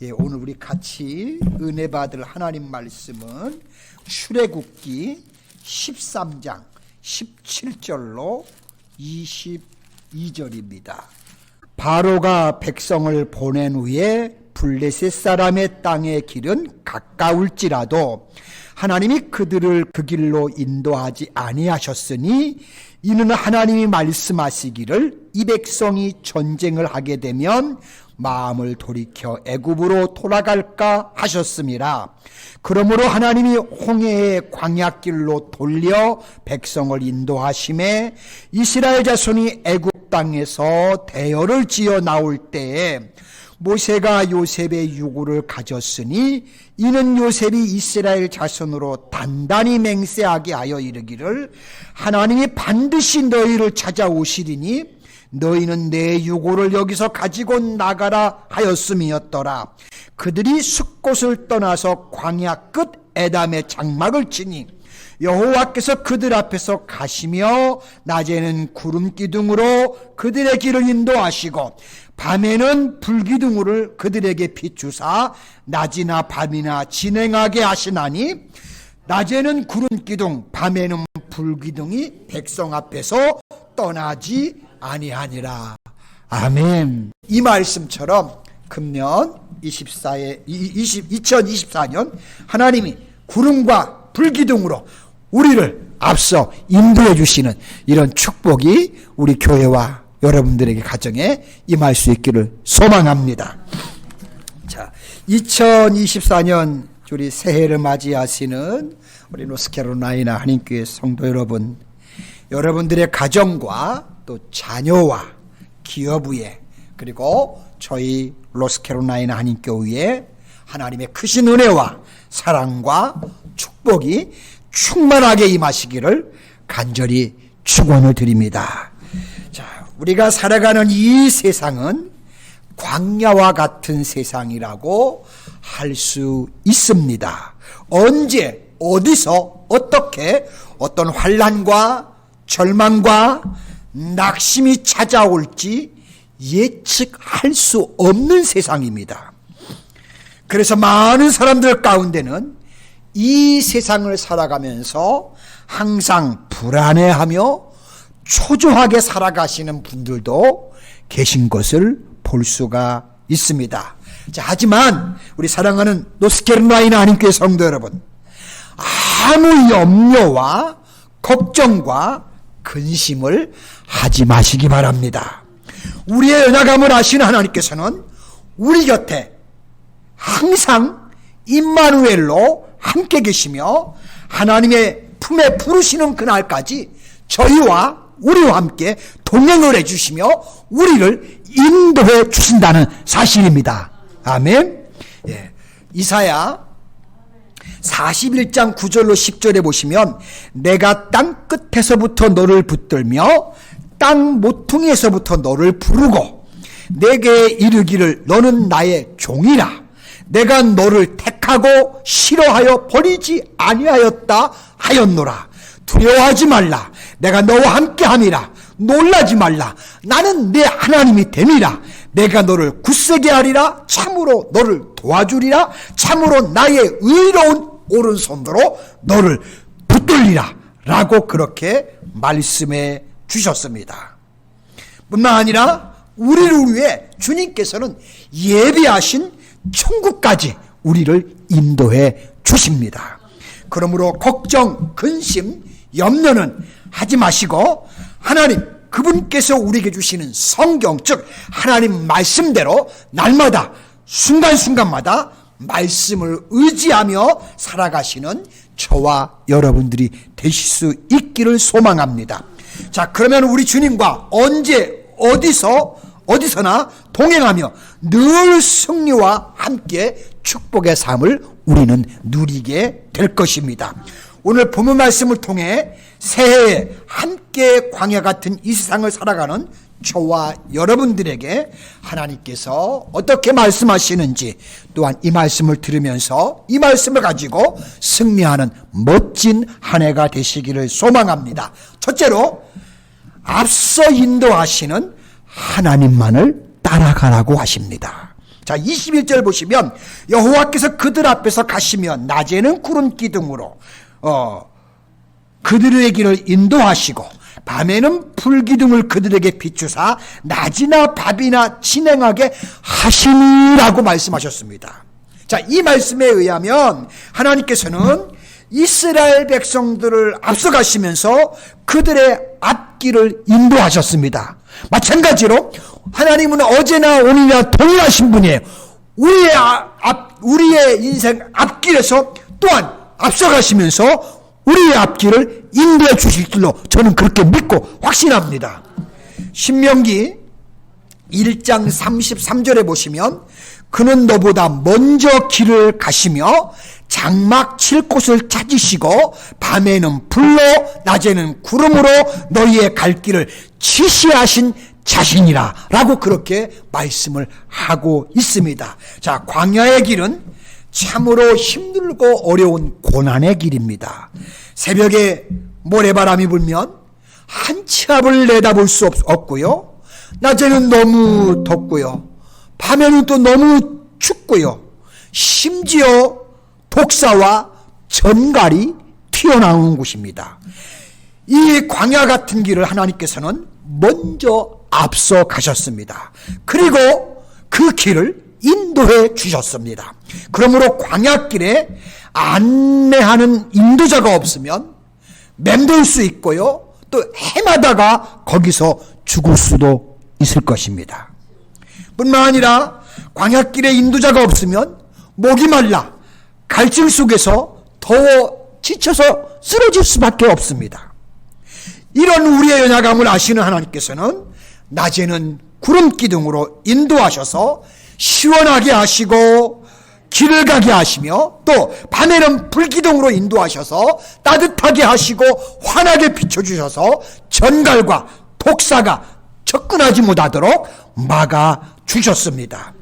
오늘 우리 같이 은혜 받을 하나님 말씀은 출애굽기 13장 17절로 22절입니다. 바로가 백성을 보낸 후에 블레셋 사람의 땅의 길은 가까울지라도 하나님이 그들을 그 길로 인도하지 아니하셨으니 이는 하나님이 말씀하시기를 이 백성이 전쟁을 하게 되면 마음을 돌이켜 애굽으로 돌아갈까 하셨음이라. 그러므로 하나님이 홍해의 광야길로 돌려 백성을 인도하심에 이스라엘 자손이 애굽 땅에서 대열을 지어 나올 때에 모세가 요셉의 유고를 가졌으니 이는 요셉이 이스라엘 자손으로 단단히 맹세하게 하여 이르기를 하나님이 반드시 너희를 찾아오시리니 너희는 내 유고를 여기서 가지고 나가라 하였음이었더라. 그들이 숫곳을 떠나서 광야 끝 에담의 장막을 치니 여호와께서 그들 앞에서 가시며 낮에는 구름 기둥으로 그들의 길을 인도하시고 밤에는 불기둥을 그들에게 비추사 낮이나 밤이나 진행하게 하시나니 낮에는 구름 기둥 밤에는 불기둥이 백성 앞에서 떠나지 아니하니라. 아멘. 이 말씀처럼 금년 2024년 하나님이 구름과 불기둥으로 우리를 앞서 인도해 주시는 이런 축복이 우리 교회와 여러분들에게 가정에 임할 수 있기를 소망합니다. 자, 2024년 우리 새해를 맞이하시는 우리 노스캐롤라이나 한인교회 성도 여러분, 여러분들의 가정과 또 자녀와 기업위에 그리고 저희 노스캐롤라이나 한인교회에 하나님의 크신 은혜와 사랑과 축복이 충만하게 임하시기를 간절히 축원을 드립니다. 자, 우리가 살아가는 이 세상은 광야와 같은 세상이라고 할 수 있습니다. 언제 어디서 어떻게 어떤 환난과 절망과 낙심이 찾아올지 예측할 수 없는 세상입니다. 그래서 많은 사람들 가운데는 이 세상을 살아가면서 항상 불안해하며 초조하게 살아가시는 분들도 계신 것을 볼 수가 있습니다. 자, 하지만 우리 사랑하는 노스캐롤라이나 한인교회 성도 여러분, 아무 염려와 걱정과 근심을 하지 마시기 바랍니다. 우리의 연약함을 아시는 하나님께서는 우리 곁에 항상 임마누엘로 함께 계시며 하나님의 품에 부르시는 그날까지 우리와 함께 동행을 해주시며 우리를 인도해 주신다는 사실입니다. 아멘. 예. 이사야 41장 9절로 10절에 보시면 내가 땅 끝에서부터 너를 붙들며 땅 모퉁이에서부터 너를 부르고 내게 이르기를 너는 나의 종이라. 내가 너를 택하고 싫어하여 버리지 아니하였다 하였노라. 두려워하지 말라. 내가 너와 함께함이라. 놀라지 말라. 나는 내 하나님이 됨이라. 내가 너를 굳세게 하리라. 참으로 너를 도와주리라. 참으로 나의 의로운 오른손으로 너를 붙들리라. 라고 그렇게 말씀해 주셨습니다. 뿐만 아니라 우리를 위해 주님께서는 예비하신 천국까지 우리를 인도해 주십니다. 그러므로 걱정, 근심, 염려는 하지 마시고 하나님 그분께서 우리에게 주시는 성경 즉 하나님 말씀대로 날마다 순간순간마다 말씀을 의지하며 살아가시는 저와 여러분들이 되실 수 있기를 소망합니다. 자, 그러면 우리 주님과 언제 어디서나 동행하며 늘 승리와 함께 축복의 삶을 우리는 누리게 될 것입니다. 오늘 본문 말씀을 통해 새해에 함께 광야 같은 이 세상을 살아가는 저와 여러분들에게 하나님께서 어떻게 말씀하시는지 또한 이 말씀을 들으면서 이 말씀을 가지고 승리하는 멋진 한 해가 되시기를 소망합니다. 첫째로 앞서 인도하시는 하나님만을 따라가라고 하십니다. 자, 21절 보시면 여호와께서 그들 앞에서 가시며 낮에는 구름 기둥으로 그들의 길을 인도하시고 밤에는 불기둥을 그들에게 비추사 낮이나 밤이나 진행하게 하시니라고 말씀하셨습니다. 자, 이 말씀에 의하면 하나님께서는 이스라엘 백성들을 앞서가시면서 그들의 앞길을 인도하셨습니다. 마찬가지로 하나님은 어제나 오늘이나 동일하신 분이에요. 우리의 인생 앞길에서 또한 앞서가시면서 우리의 앞길을 인도해 주실 줄로 저는 그렇게 믿고 확신합니다. 신명기 1장 33절에 보시면 그는 너보다 먼저 길을 가시며 장막 칠 곳을 찾으시고 밤에는 불로 낮에는 구름으로 너희의 갈 길을 지시하신 자신이라 라고 그렇게 말씀을 하고 있습니다. 자, 광야의 길은 참으로 힘들고 어려운 고난의 길입니다. 새벽에 모래바람이 불면 한 치 앞을 내다볼 수 없고요. 낮에는 너무 덥고요. 밤에는 또 너무 춥고요. 심지어 독사와 전갈이 튀어나오는 곳입니다. 이 광야 같은 길을 하나님께서는 먼저 앞서 가셨습니다. 그리고 그 길을 인도해 주셨습니다. 그러므로 광야길에 안내하는 인도자가 없으면 맴돌 수 있고요. 또 헤매다가 거기서 죽을 수도 있을 것입니다. 뿐만 아니라 광야길에 인도자가 없으면 목이 말라 갈증 속에서 더워 지쳐서 쓰러질 수밖에 없습니다. 이런 우리의 연약함을 아시는 하나님께서는 낮에는 구름 기둥으로 인도하셔서 시원하게 하시고 길을 가게 하시며 또 밤에는 불기둥으로 인도하셔서 따뜻하게 하시고 환하게 비춰주셔서 전갈과 독사가 접근하지 못하도록 막아주셨습니다.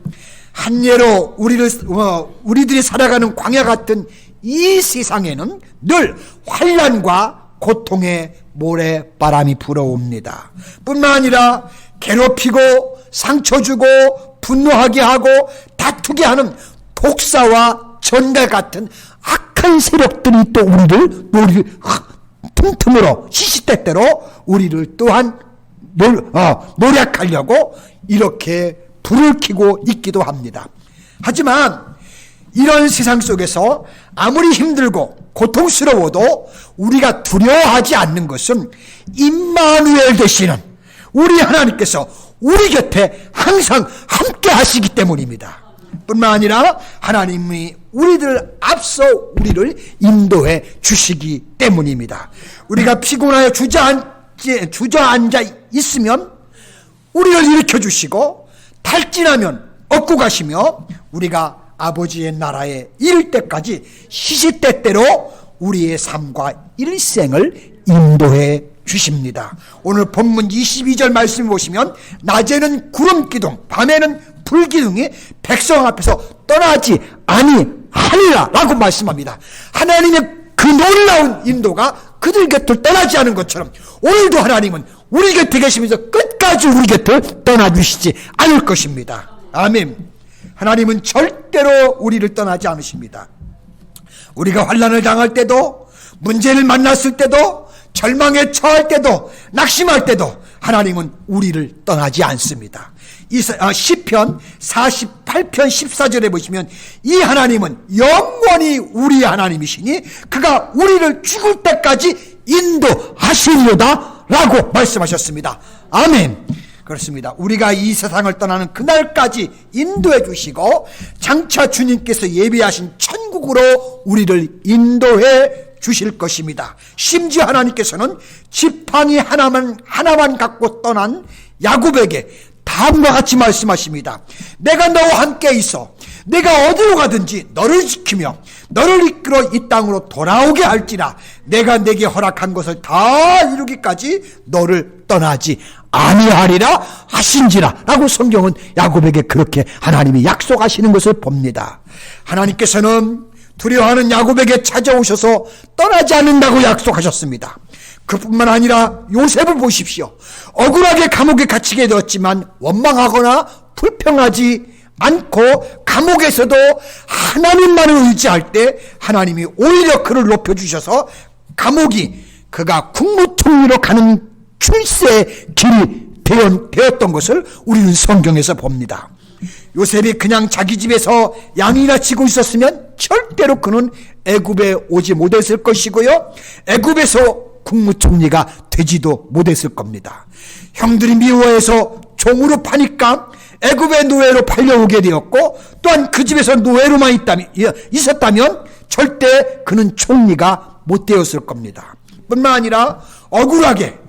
한 예로 우리들이 살아가는 광야 같은 이 세상에는 늘 환난과 고통의 모래바람이 불어옵니다. 뿐만 아니라 괴롭히고 상처 주고 분노하게 하고 다투게 하는 독사와 전갈 같은 악한 세력들이 또 우리를 틈틈으로 시시때때로 우리를 또한 노력하려고 이렇게 불을 켜고 있기도 합니다. 하지만 이런 세상 속에서 아무리 힘들고 고통스러워도 우리가 두려워하지 않는 것은 임마누엘 되시는 우리 하나님께서 우리 곁에 항상 함께 하시기 때문입니다. 뿐만 아니라 하나님이 우리들 앞서 우리를 인도해 주시기 때문입니다. 우리가 피곤하여 주저앉아 있으면 우리를 일으켜 주시고 탈진하면 업고 가시며 우리가 아버지의 나라에 이를 때까지 시시때때로 우리의 삶과 일생을 인도해 주십니다. 오늘 본문 22절 말씀 보시면 낮에는 구름기둥 밤에는 불기둥이 백성 앞에서 떠나지 아니하리라 라고 말씀합니다. 하나님의 그 놀라운 인도가 그들 곁을 떠나지 않은 것처럼 오늘도 하나님은 우리 곁에 계시면서 끝까지 우리 곁을 떠나주시지 않을 것입니다. 아멘. 하나님은 절대로 우리를 떠나지 않으십니다. 우리가 환난을 당할 때도 문제를 만났을 때도 절망에 처할 때도 낙심할 때도 하나님은 우리를 떠나지 않습니다. 시편 48편 14절에 보시면 이 하나님은 영원히 우리 하나님이시니 그가 우리를 죽을 때까지 인도하시리로다 라고 말씀하셨습니다. 아멘. 그렇습니다. 우리가 이 세상을 떠나는 그날까지 인도해 주시고 장차 주님께서 예비하신 천국으로 우리를 인도해 주실 것입니다. 심지어 하나님께서는 지팡이 하나만 갖고 떠난 야곱에게 다음과 같이 말씀하십니다. 내가 너와 함께 있어 내가 어디로 가든지 너를 지키며 너를 이끌어 이 땅으로 돌아오게 할지라 내가 내게 허락한 것을 다 이루기까지 너를 떠나지 아니하리라 하신지라 라고 성경은 야곱에게 그렇게 하나님이 약속하시는 것을 봅니다. 하나님께서는 두려워하는 야곱에게 찾아오셔서 떠나지 않는다고 약속하셨습니다. 그뿐만 아니라 요셉을 보십시오. 억울하게 감옥에 갇히게 되었지만 원망하거나 불평하지 않고 감옥에서도 하나님만을 의지할 때 하나님이 오히려 그를 높여주셔서 감옥이 그가 국무총리로 가는 출세의 길이 되었던 것을 우리는 성경에서 봅니다. 요셉이 그냥 자기 집에서 양이나 치고 있었으면 절대로 그는 애굽에 오지 못했을 것이고요, 애굽에서 국무총리가 되지도 못했을 겁니다. 형들이 미워해서 종으로 파니까 애굽의 노예로 팔려오게 되었고, 또한 그 집에서 노예로만 있었다면 절대 그는 총리가 못 되었을 겁니다. 뿐만 아니라 억울하게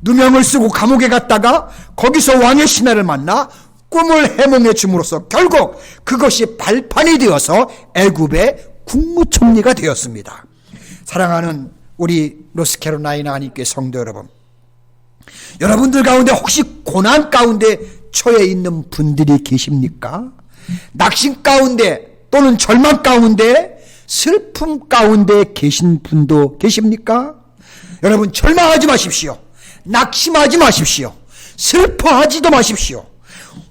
누명을 쓰고 감옥에 갔다가 거기서 왕의 신하를 만나 꿈을 해몽해 줌으로써 결국 그것이 발판이 되어서 애굽의 국무총리가 되었습니다. 사랑하는 우리 노스캐롤라이나 한인교회 성도 여러분, 여러분들 가운데 혹시 고난 가운데 처해 있는 분들이 계십니까? 낙심 가운데 또는 절망 가운데 슬픔 가운데 계신 분도 계십니까? 여러분, 절망하지 마십시오. 낙심하지 마십시오. 슬퍼하지도 마십시오.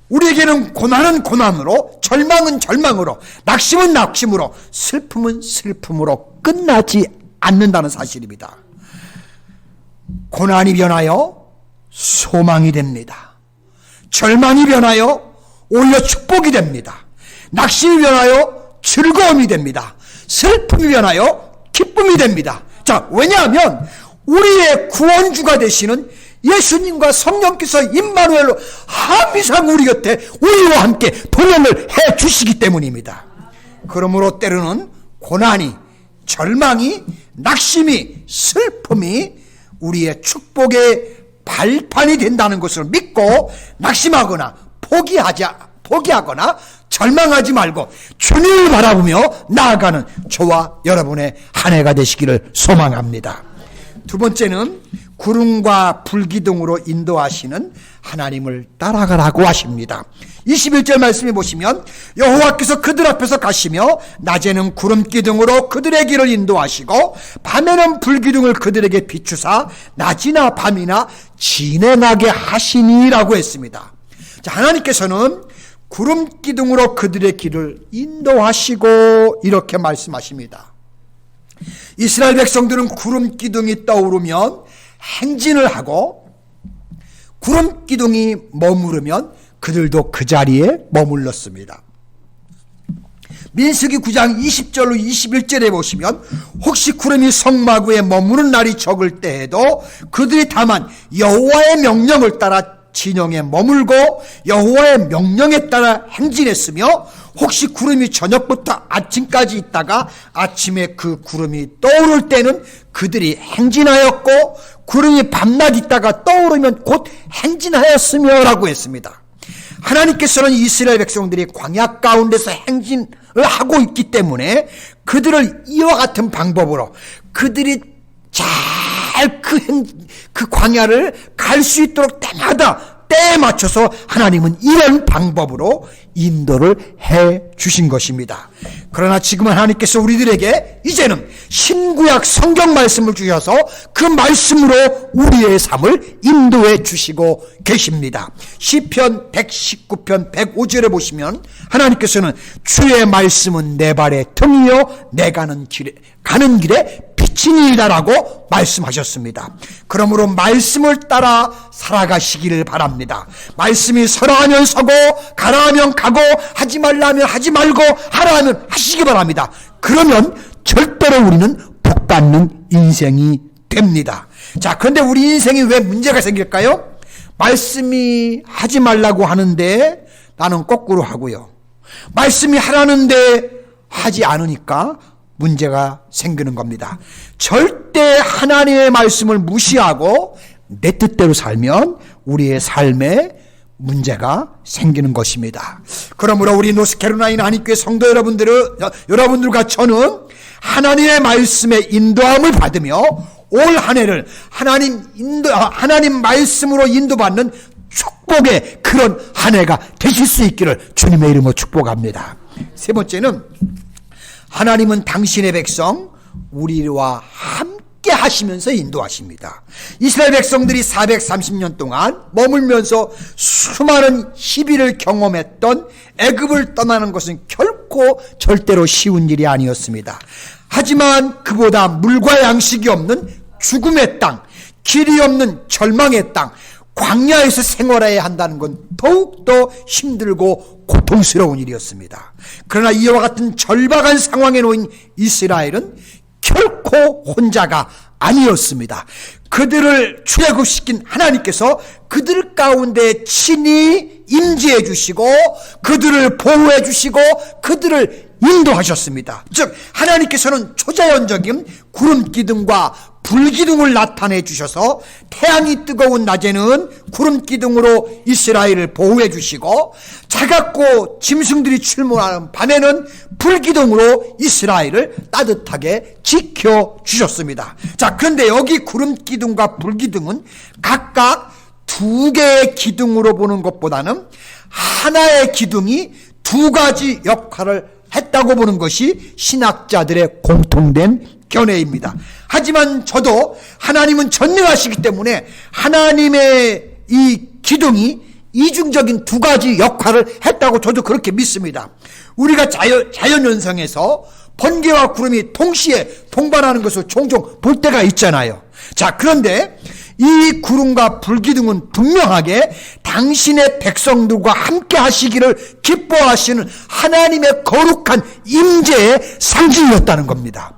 우리에게는 고난은 고난으로, 절망은 절망으로, 낙심은 낙심으로, 슬픔은 슬픔으로 끝나지 않는다는 사실입니다. 고난이 변하여 소망이 됩니다. 절망이 변하여 오히려 축복이 됩니다. 낙심이 변하여 즐거움이 됩니다. 슬픔이 변하여 기쁨이 됩니다. 자, 왜냐하면 우리의 구원주가 되시는 예수님과 성령께서 임마누엘로 항상 우리 곁에 우리와 함께 동행을 해 주시기 때문입니다. 그러므로 때로는 고난이, 절망이, 낙심이, 슬픔이 우리의 축복의 발판이 된다는 것을 믿고 낙심하거나 포기하거나 절망하지 말고 주님을 바라보며 나아가는 저와 여러분의 한 해가 되시기를 소망합니다. 두 번째는 구름과 불기둥으로 인도하시는 하나님을 따라가라고 하십니다. 21절 말씀해 보시면 여호와께서 그들 앞에서 가시며 낮에는 구름기둥으로 그들의 길을 인도하시고 밤에는 불기둥을 그들에게 비추사 낮이나 밤이나 진행하게 하시니라고 했습니다. 자, 하나님께서는 구름기둥으로 그들의 길을 인도하시고 이렇게 말씀하십니다. 이스라엘 백성들은 구름기둥이 떠오르면 행진을 하고 구름기둥이 머무르면 그들도 그 자리에 머물렀습니다. 민수기 9장 20절로 21절에 보시면 혹시 구름이 성마구에 머무는 날이 적을 때에도 그들이 다만 여호와의 명령을 따라 진영에 머물고 여호와의 명령에 따라 행진했으며 혹시 구름이 저녁부터 아침까지 있다가 아침에 그 구름이 떠오를 때는 그들이 행진하였고 구름이 밤낮 있다가 떠오르면 곧 행진하였으며 라고 했습니다. 하나님께서는 이스라엘 백성들이 광야 가운데서 행진을 하고 있기 때문에 그들을 이와 같은 방법으로 그들이 잘 그 광야를 갈 수 있도록 때마다 때에 맞춰서 하나님은 이런 방법으로 인도를 해 주신 것입니다. 그러나 지금 하나님께서 우리들에게 이제는 신구약 성경 말씀을 주셔서 그 말씀으로 우리의 삶을 인도해 주시고 계십니다. 시편 119편 105절에 보시면 하나님께서는 주의 말씀은 내 발의 등이요 내 가는 길에 빛이니이다라고 말씀하셨습니다. 그러므로 말씀을 따라 살아가시기를 바랍니다. 말씀이 서라 하면 서고 가라 하면 가고 하지 말라 하면 하지 말고 하라 하면 하시기 바랍니다. 그러면 절대로 우리는 복받는 인생이 됩니다. 자, 그런데 우리 인생이 왜 문제가 생길까요? 말씀이 하지 말라고 하는데 나는 거꾸로 하고요. 말씀이 하라는데 하지 않으니까 문제가 생기는 겁니다. 절대 하나님의 말씀을 무시하고 내 뜻대로 살면 우리의 삶에 문제가 생기는 것입니다. 그러므로 우리 노스캐롤라이나 한인교회 성도 여러분들과 저는 하나님의 말씀에 인도함을 받으며 올 한 해를 하나님 말씀으로 인도받는 축복의 그런 한 해가 되실 수 있기를 주님의 이름으로 축복합니다. 세 번째는 하나님은 당신의 백성 우리와 함께 하시면서 인도하십니다. 이스라엘 백성들이 430년 동안 머물면서 수많은 희비를 경험했던 애굽을 떠나는 것은 결코 절대로 쉬운 일이 아니었습니다. 하지만 그보다 물과 양식이 없는 죽음의 땅, 길이 없는 절망의 땅, 광야에서 생활해야 한다는 건 더욱더 힘들고 고통스러운 일이었습니다. 그러나 이와 같은 절박한 상황에 놓인 이스라엘은 결코 혼자가 아니었습니다. 그들을 출애굽시킨 하나님께서 그들 가운데 친히 임재해 주시고 그들을 보호해 주시고 그들을 인도하셨습니다. 즉 하나님께서는 초자연적인 구름 기둥과 불 기둥을 나타내 주셔서 태양이 뜨거운 낮에는 구름 기둥으로 이스라엘을 보호해 주시고 차갑고 짐승들이 출몰하는 밤에는 불 기둥으로 이스라엘을 따뜻하게 지켜 주셨습니다. 자, 그런데 여기 구름 기둥과 불 기둥은 각각 두 개의 기둥으로 보는 것보다는 하나의 기둥이 두 가지 역할을 했다고 보는 것이 신학자들의 공통된 견해입니다. 하지만 저도 하나님은 전능하시기 때문에 하나님의 이 기둥이 이중적인 두 가지 역할을 했다고 저도 그렇게 믿습니다. 우리가 자연현상에서 번개와 구름이 동시에 동반하는 것을 종종 볼 때가 있잖아요. 자, 그런데 이 구름과 불기둥은 분명하게 당신의 백성들과 함께 하시기를 기뻐하시는 하나님의 거룩한 임재의 상징이었다는 겁니다.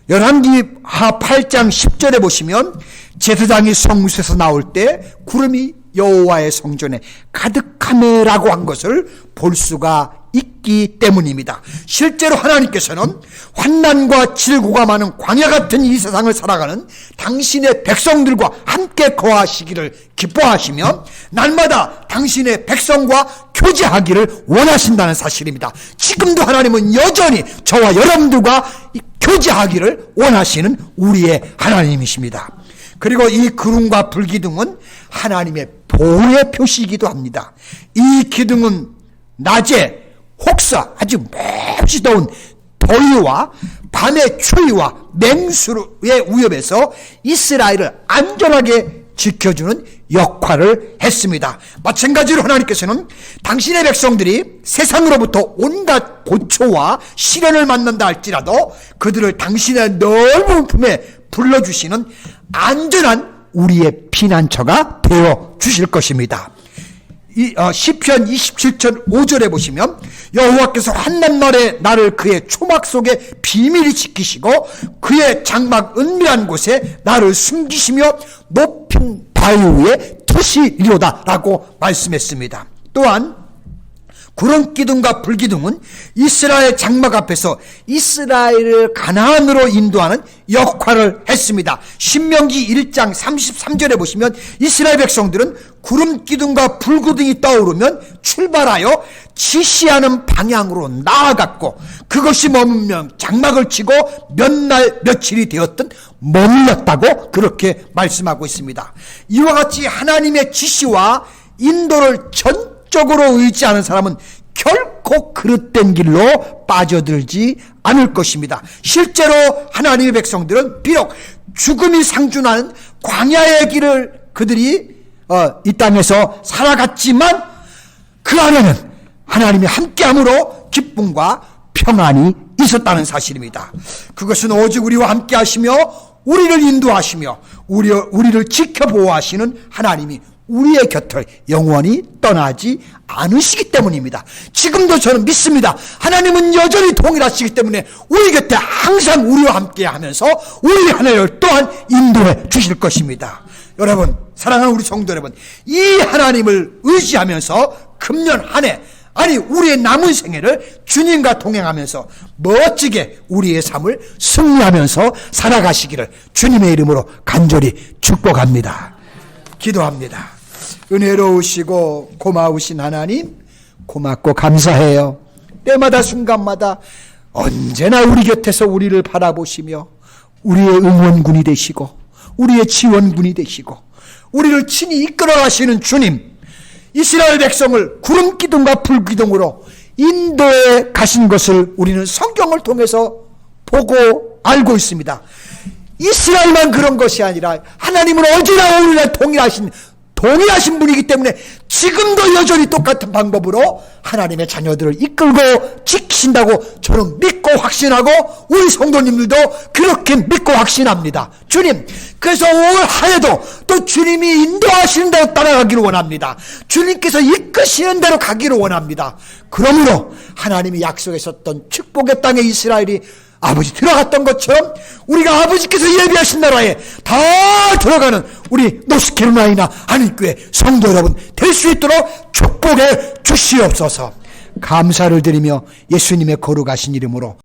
열왕기하 8장 10절에 보시면 제사장이 성소에서 나올 때 구름이 여호와의 성전에 가득하매라고 한 것을 볼 수가 있기 때문입니다. 실제로 하나님께서는 환난과 질고가 많은 광야 같은 이 세상을 살아가는 당신의 백성들과 함께 거하시기를 기뻐하시며 날마다 당신의 백성과 교제하기를 원하신다는 사실입니다. 지금도 하나님은 여전히 저와 여러분들과 교제하기를 원하시는 우리의 하나님이십니다. 그리고 이 구름과 불기둥은 하나님의 보호의 표시이기도 합니다. 이 기둥은 낮에 혹사, 아주 몹시 더운 더위와 밤의 추위와 맹수의 위협에서 이스라엘을 안전하게 지켜주는 역할을 했습니다. 마찬가지로 하나님께서는 당신의 백성들이 세상으로부터 온갖 고초와 시련을 만난다 할지라도 그들을 당신의 넓은 품에 불러주시는 안전한 우리의 피난처가 되어 주실 것입니다. 시편 27편 5절에 보시면 여호와께서 한낱날에 나를 그의 초막 속에 비밀히 지키시고 그의 장막 은밀한 곳에 나를 숨기시며 높은 바위 위에 두시리로다 라고 말씀했습니다. 또한 구름 기둥과 불 기둥은 이스라엘 장막 앞에서 이스라엘을 가나안으로 인도하는 역할을 했습니다. 신명기 1장 33절에 보시면 이스라엘 백성들은 구름 기둥과 불 기둥이 떠오르면 출발하여 지시하는 방향으로 나아갔고 그것이 머물면 장막을 치고 몇 날 며칠이 되었든 머물렀다고 그렇게 말씀하고 있습니다. 이와 같이 하나님의 지시와 인도를 전적으로 의지하는 사람은 결코 그릇된 길로 빠져들지 않을 것입니다. 실제로 하나님의 백성들은 비록 죽음이 상준하는 광야의 길을 그들이 이 땅에서 살아갔지만 그 안에는 하나님이 함께함으로 기쁨과 평안이 있었다는 사실입니다. 그것은 오직 우리와 함께 하시며 우리를 인도하시며 우리를 지켜보호하시는 하나님이 우리의 곁을 영원히 떠나지 않으시기 때문입니다. 지금도 저는 믿습니다. 하나님은 여전히 동일하시기 때문에 우리 곁에 항상 우리와 함께 하면서 우리 하나님을 또한 인도해 주실 것입니다. 여러분, 사랑하는 우리 성도 여러분, 이 하나님을 의지하면서 금년 한 해, 아니 우리의 남은 생애를 주님과 동행하면서 멋지게 우리의 삶을 승리하면서 살아가시기를 주님의 이름으로 간절히 축복합니다. 기도합니다. 은혜로우시고 고마우신 하나님, 고맙고 감사해요. 때마다 순간마다 언제나 우리 곁에서 우리를 바라보시며 우리의 응원군이 되시고 우리의 지원군이 되시고 우리를 친히 이끌어 가시는 주님, 이스라엘 백성을 구름 기둥과 불 기둥으로 인도에 가신 것을 우리는 성경을 통해서 보고 알고 있습니다. 이스라엘만 그런 것이 아니라 하나님은 어제나 오늘날 동일하신 분이기 때문에 지금도 여전히 똑같은 방법으로 하나님의 자녀들을 이끌고 지키신다고 저는 믿고 확신하고 우리 성도님들도 그렇게 믿고 확신합니다. 주님, 그래서 올 한해도 또 주님이 인도하시는 대로 따라가기를 원합니다. 주님께서 이끄시는 대로 가기를 원합니다. 그러므로 하나님이 약속하셨던 축복의 땅에 이스라엘이 아버지 들어갔던 것처럼 우리가 아버지께서 예비하신 나라에 다 들어가는 우리 노스캐롤라이나 한인교회 성도 여러분 될 수 있도록 축복해 주시옵소서. 감사를 드리며 예수님의 거룩하신 이름으로